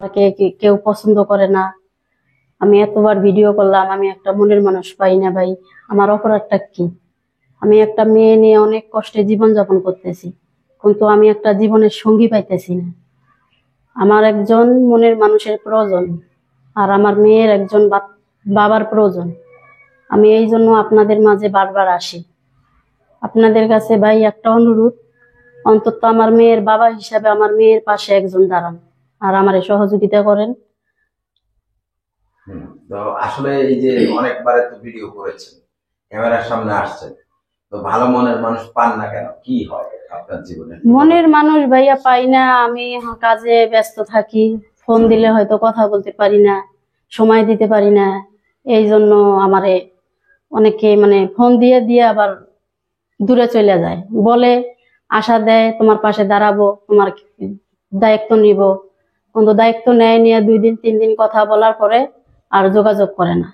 তাকে কেউ পছন্দ করে না। আমি এতবার ভিডিও করলাম, আমি একটা মনের মানুষ পাই না ভাই। আমার অপরাধটা কি? আমি একটা মেয়ে নিয়ে অনেক কষ্টে জীবন যাপন করতেছি, কিন্তু আমি একটা জীবনের সঙ্গী পাইতেছি না। আমার একজন মনের মানুষের প্রয়োজন, আর আমার মেয়ের একজন বাবার প্রয়োজন। আমি এই জন্য আপনাদের মাঝে বারবার আসি। আপনাদের কাছে ভাই একটা অনুরোধ, অন্তত আমার মেয়ের বাবা হিসাবে আমার মেয়ের পাশে একজন দাঁড়ান আর আমারে সহযোগিতা করেন। তো আসলে এই যে অনেকবারে তো ভিডিও করেছেন, ক্যামেরার সামনে আসছেন, তো ভালো মনের মানুষ পান না কেন? কি হয় আপনার জীবনে? মনের মানুষ ভাইয়া পাই না। আমি কাজে ব্যস্ত থাকি, ফোন দিলে হয়তো কথা বলতে পারি না, সময় দিতে পারি না। এই জন্য আমারে অনেকে ফোন দিয়ে দিয়ে আবার দূরে চলে যায়, বলে আশা দেয় তোমার পাশে দাঁড়াবো, তোমার দায়িত্ব নিব, কিন্তু দায়িত্ব নেয়, নিয়ে 2 দিন 3 দিন কথা বলার পরে আর যোগাযোগ করে না।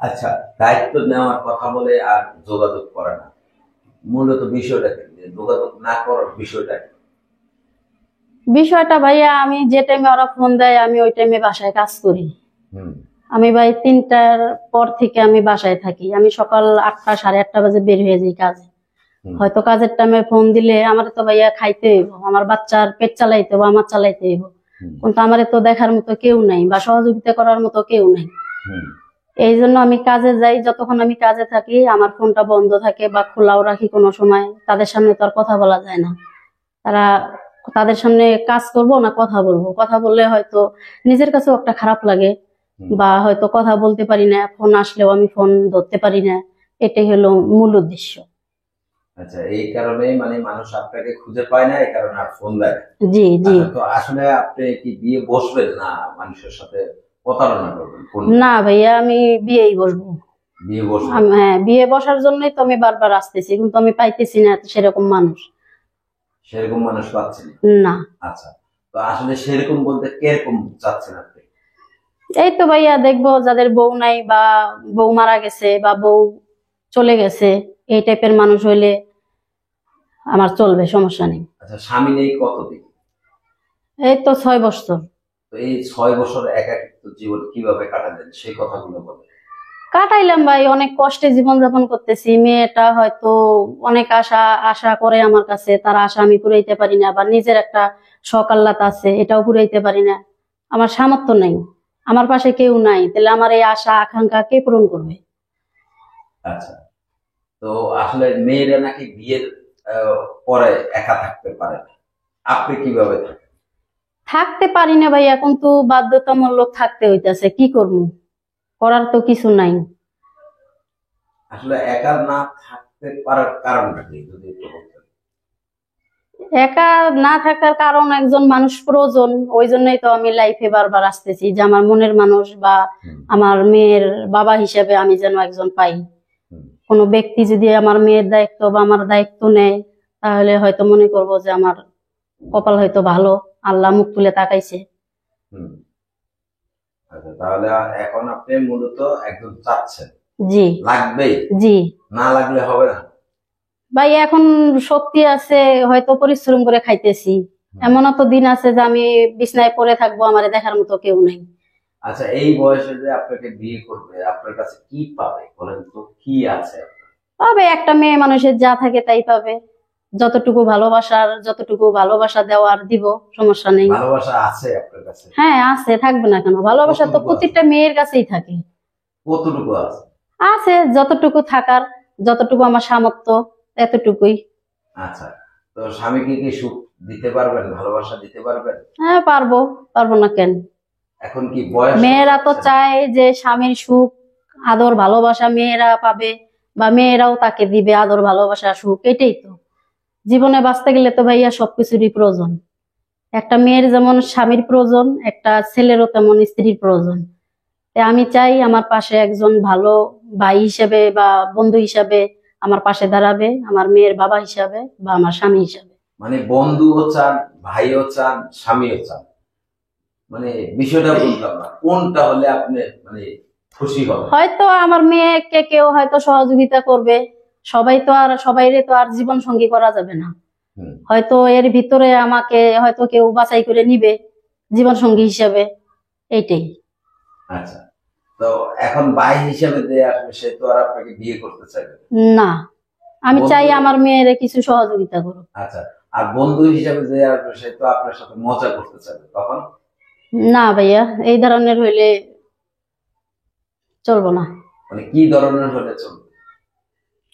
আচ্ছা, দায়িত্ব নেওয়ার কথা বলে আর যোগাযোগ করে না, মূলত বিষয়টা কি? যোগাযোগ না করার বিষয়টা কি? বিষয়টা ভাইয়া, আমি যে টাইমে ওরা ফোন দেয় আমি ওই টাইমে বাসায় কাজ করি। আমি ভাই 3টার পর থেকে আমি বাসায় থাকি। আমি সকাল 8টা 8:30 বাজে বের হয়ে যাই কাজে। হয়তো কাজের টাইমে ফোন দিলে আমার তো ভাইয়া খাইতে হইব, আমার বাচ্চার পেট চালাইতে হইব, আমার চালাইতে হইব, কিন্তু আমার তো দেখার মতো কেউ নাই বা সহযোগিতা করার মতো কেউ নাই। এই জন্য আমি কাজে যাই। যতক্ষণ আমি কাজে থাকি আমার ফোনটা বন্ধ থাকে বা খোলাও রাখি। কোনো সময় তাদের সামনে তো আর কথা বলা যায় না। তাদের সামনে কাজ করব না কথা বলবো? কথা বললে হয়তো নিজের কাছেও একটা খারাপ লাগে, বা হয়তো কথা বলতে পারি না, ফোন আসলেও আমি ফোন ধরতে পারি না। এটাই হলো মূল উদ্দেশ্য। আচ্ছা, এই কারণে মানুষ আপনাকে খুঁজে পায় না, এই কারণে আর ফোন দেয়। জি জি। তো আসলে আপনি কি বিয়ে বসবেন না মানুষের সাথে প্রতারণা করবেন? না ভাইয়া, আমি বিয়েই বসবো। বিয়ে বসবেন? হ্যাঁ, বিয়ে বসার জন্যই তো আমি বারবার আসতেছি, কিন্তু আমি পাইতেছি না সেরকম মানুষ। সেরকম মানুষ পাচ্ছেন না। আচ্ছা, তো আসলে সেরকম বলতে কিরকম চাচ্ছেন আপনি? এই তো ভাইয়া, দেখবো যাদের বউ নাই বা বউ মারা গেছে বা বউ চলে গেছে, এই টাইপের মানুষ হইলে আমার চলবে, সমস্যা নেই। আচ্ছা, স্বামী নেই কতদিন? এই তো 6 বছর। তো এই 6 বছর একাকিত্ব জীবন কিভাবে কাটালেন সেই কথাগুলো বলেন। কাটাইলাম ভাই, অনেক কষ্টে জীবন যাপন করতেছি। মেয়েটা হয়তো অনেক আশা আশা করে আমার কাছে, তার আশা আমি পুরাইতে পারি না, বা নিজের একটা শখ আহ্লাদ আছে, এটাও পুরাইতে পারি না। আমার সামর্থ্য নাই, আমার পাশে কেউ নাই, তাহলে আমার এই আশা আকাঙ্ক্ষা কে পূরণ করবে? আচ্ছা, তো আসলে মেয়েরা নাকি বিয়ের পরে একা থাকতে পারে না, আপনি কিভাবে থাকেন? থাকতে পারি না ভাই, এখন তো বাধ্যতামূলক থাকতে হইতাছে, কি করবো? করার তো কিছু নাই। আসলে একা না থাকতে পারার কারণটা কি যদি একটু বলতেন? একা না থাকার কারণ একজন মানুষ প্রয়োজন। ওই জন্যই তো আমি লাইফে বারবার আসতেছি, যে আমার মনের মানুষ বা আমার মেয়ের বাবা হিসেবে আমি যেন একজন পাই। কোনো ব্যক্তি যদি আমার মেয়ের দায়িত্ব বা আমার দায়িত্ব নেয়, তাহলে হয়তো মনে করব যে আমার কপাল হয়তো ভালো, আল্লাহ মুখ তুলে তাকাইছে। আচ্ছা, তাহলে এখন আপনি মূলত একজন চাচ্ছেন। জি। লাগবে? জি। না লাগলে হবে না ভাই, এখন শক্তি আছে, হয়তো পরিশ্রম করে খাইতেছি। এমনও তো দিন আছে যে আমি বিছনায় পড়ে থাকবো, আমারে দেখার মতো কেউ নাই। আচ্ছা, এই বয়সে যে আপনাকে বিয়ে করবে, আপনার কাছে কি পাবে বলেন তো? কি আছে? পাবে, একটা মেয়ে মানুষের যা থাকে তাই পাবে। যতটুকু ভালোবাসা দেওয়ার দিব, সমস্যা নেই। ভালোবাসা আছে আপনার কাছে? হ্যাঁ আছে, থাকবে না কেন? ভালোবাসা তো প্রত্যেকটা মেয়ের কাছেই থাকে। কতটুকু আছে? আছে যতটুকু থাকার, যতটুকু আমার সামর্থ্য, এতটুকুই। আচ্ছা, তো স্বামীকে কি সুখ দিতে পারবেন, ভালোবাসা দিতে পারবেন? হ্যাঁ পারবো, পারবো না কেন? এখন কি বয়স? মেয়েরা তো চায় যে স্বামীর সুখ, আদর, ভালোবাসা মেয়েরা পাবে, বা মেয়েরাও তাকে দিবে আদর, ভালোবাসা, সুখ। এটাই তো জীবনে বাঁচতে গেলে তো ভাইয়া সবকিছুরই প্রয়োজন। একটা মেয়ের যেমন স্বামীর প্রয়োজন, একটা ছেলেরও তেমন স্ত্রীর প্রয়োজন। আমি চাই আমার পাশে একজন ভালো ভাই হিসেবে বা বন্ধু হিসাবে আমার পাশে দাঁড়াবে, আমার মেয়ের বাবা হিসাবে বা আমার স্বামী হিসাবে। বন্ধুও চান, ভাইও চান, স্বামীও চান, বিষয়টা বুঝলাম না, কোনটা হলে আপনি খুশি হবেন? হয়তো আমার মেয়েকে কেউ হয়তো সহযোগিতা করবে। সবাইরে তো আর জীবন সঙ্গী করা যাবে না। হুম। হয়তো এর ভিতরে আমাকে হয়তো কেউ বাছাই করে নিবে জীবন সঙ্গী হিসেবে, এইটাই। আচ্ছা, তো এখন ভাই হিসাবে যে আসবে সে তো আর আপনাকে বিয়ে করতে চাইবে না। না, আমি বন্ধু- চাই আমার মেয়ের কিছু সহযোগিতা করুক। আচ্ছা, আর বন্ধু হিসাবে যে আসবে সে তো আপনার সাথে মজা করতে চাইবে, তখন না ভাইয়া, এই ধরনের হইলে চলবো না। মানে কি ধরনের হলে চলবে?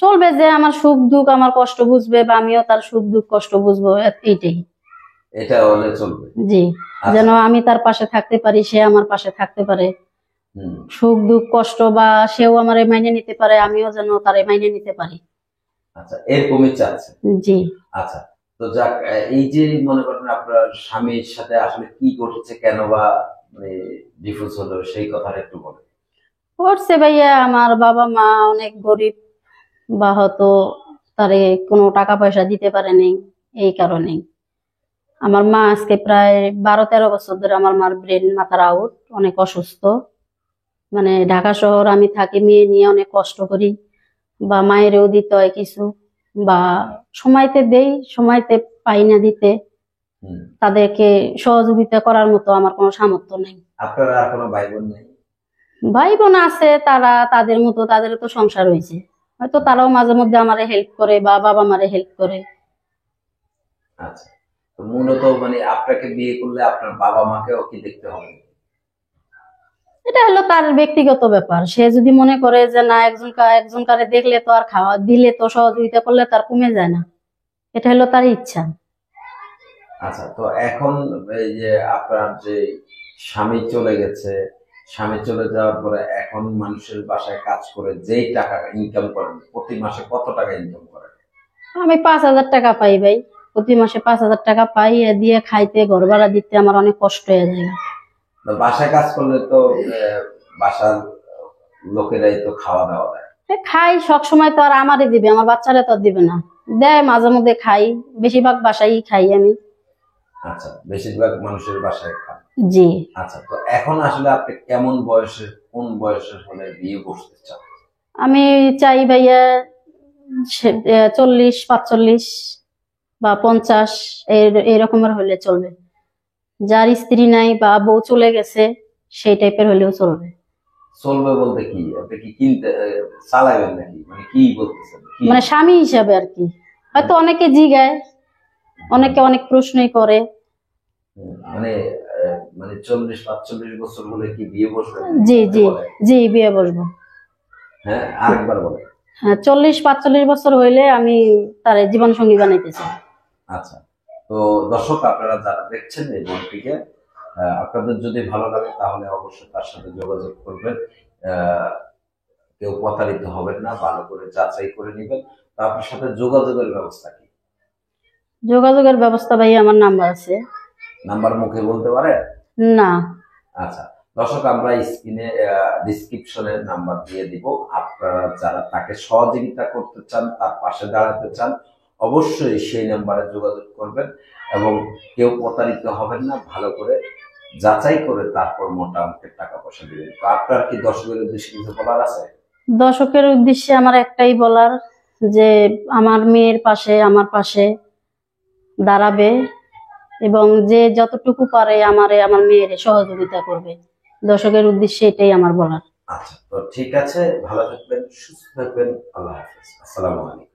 চলবে যে আমার সুখ দুঃখ, আমার কষ্ট বুঝবে, বা আমিও তার সুখ দুঃখ কষ্ট বুঝবো, এইটাই। এটা হলে চলবে। জি, আচ্ছা। যেন আমি তার পাশে থাকতে পারি, সে আমার পাশে থাকতে পারে, হুম। সুখ দুঃখ কষ্ট, বা সেও আমারে মাইনে নিতে পারে, আমিও যেন তারে মাইনে নিতে পারি। আচ্ছা, এরকমই চাচ্ছে। জি। আচ্ছা, তো যাক, এই যে মনে করেন আপনার স্বামীর সাথে আসলে কি ঘটেছে, কেন বা মানে ডিভোর্স হলো, সেই কথাটা একটু বলেন। করছে ভাইয়া, আমার বাবা মা অনেক গরিব, বা হয়তো তারে কোনো টাকা পয়সা দিতে পারেনি, এই কারণেই। আমার মা আজকে প্রায় 12-13 বছর ধরে, আমার মার ব্রেন মাথার আউট, অনেক অসুস্থ। মানে ঢাকা শহর আমি থাকি, মেয়ে নিয়ে অনেক কষ্ট করি, বা মায়েরও দিতে হয় কিছু, বা সময়তে দেই, সময়তে পাই না দিতে। হুম। তাদেরকে সহযোগিতা করার মতো আমার কোনো সামর্থ্য নেই। আপনার আর কোনো ভাই বোন নেই? ভাই বোন আছে, তারা তাদের মতো, তাদের তো সংসার হয়েছে, হয়তো তারাও মাঝে মধ্যে আমারে হেল্প করে, বা বাবা মারে হেল্প করে। আচ্ছা, তো মূলত মানে আপনাকে বিয়ে করলে আপনার বাবা মাকেও কি দেখতে হবে? এটা হলো তার ব্যক্তিগত ব্যাপার। সে যদি মনে করে যে না, একজন কারে দেখলে তো আর খাওয়া দিলে তো সহযোগিতা করলে তার কমে যায় না, এটা হলো তার ইচ্ছা। আচ্ছা, তো এখন এই যে আপনার যে স্বামী চলে গেছে, স্বামী চলে যাওয়ার পরে এখন মানুষের বাসায় কাজ করে যেই টাকা ইনকাম করেন, প্রতি মাসে কত টাকা ইনকাম করেন? আমি 5,000 টাকা পাই ভাই, প্রতি মাসে 5,000 টাকা পাই। এ দিয়ে খাইতে, ঘর ভাড়া দিতে আমার অনেক কষ্ট হয়ে যায়। তো বাসায় কাজ করলে তো বাসার লোকেরাই তো খাওয়া দাওয়া দেয়। খাই, সব সময় তো আর আমারই দিবে, আমার বাচ্চারা তো আর দিবে না, দেয় মাঝে মধ্যে খাই, বেশিরভাগ বাসায় খাই আমি। আচ্ছা, বেশিরভাগ মানুষের বাসায় খান। জি। আচ্ছা, তো এখন আসলে আপনি কেমন বয়সের, কোন বয়সের হলে বিয়ে বসতে চান? আমি চাই ভাইয়া 40-45 বা 50 এরকমের হলে চলবে। যার স্ত্রী নাই বা বউ চলে গেছে, সেই টাইপের হলেও চলবে। চলবে বলতে কি, আপনি কি কিনতে চালাবেন নাকি, মানে কি বলতেছেন কি? মানে স্বামী হিসাবে আর কি। হয়তো অনেকে জিগায়, অনেকে অনেক প্রশ্নই করে। মানে মানে 40-45 বছর হলে কি বিয়ে বসবে? জি জি জি, বিয়ে বসবো। হ্যাঁ, আরেকবার বলে। হ্যাঁ, 40-45 বছর হইলে আমি তার জীবন সঙ্গী বানাইতে চাই। আচ্ছা, তো দর্শক আপনারা যারা দেখছেন এই বোনটিকে, আপনাদের যদি ভালো লাগে তাহলে অবশ্যই তার সাথে যোগাযোগ করবেন। আহ, কেউ প্রতারিত হবেন না, ভালো করে যাচাই করে নেবেন। তো আপনার সাথে যোগাযোগের ব্যবস্থা কি? যোগাযোগের ব্যবস্থা ভাই, আমার নাম্বার আছে। নাম্বার মুখে বলতে পারেন? না। আচ্ছা, দর্শক আমরা স্ক্রিনে ডিসক্রিপশনে নাম্বার দিয়ে দিব। আপনারা যারা তাকে সহযোগিতা করতে চান, তার পাশে দাঁড়াতে চান, অবশ্যই সেই নাম্বারে যোগাযোগ করবেন এবং কেউ প্রতারিত হবেন না, ভালো করে যাচাই করে তারপর মোটা অঙ্কের টাকা পয়সা দিবেন। তো আপনার কি দর্শকের উদ্দেশ্যে কিছু বলার আছে? দর্শকের উদ্দেশ্যে আমার একটাই বলার, যে আমার মেয়ের পাশে, আমার পাশে দাঁড়াবে, এবং যে যতটুকু পারে আমারে, আমার মেয়ের সহযোগিতা করবে। দর্শকের উদ্দেশ্যে এটাই আমার বলার। আচ্ছা, তো ঠিক আছে, ভালো থাকবেন, সুস্থ থাকবেন, আল্লাহ হাফেজ, আসসালামু আলাইকুম।